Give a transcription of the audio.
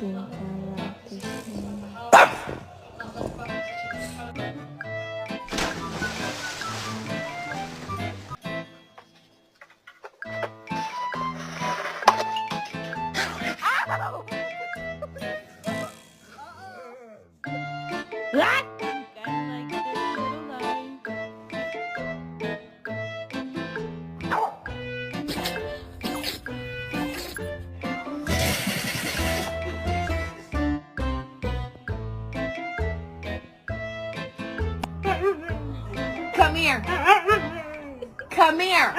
think I like this one. I think I like this little life. Come here. Come here.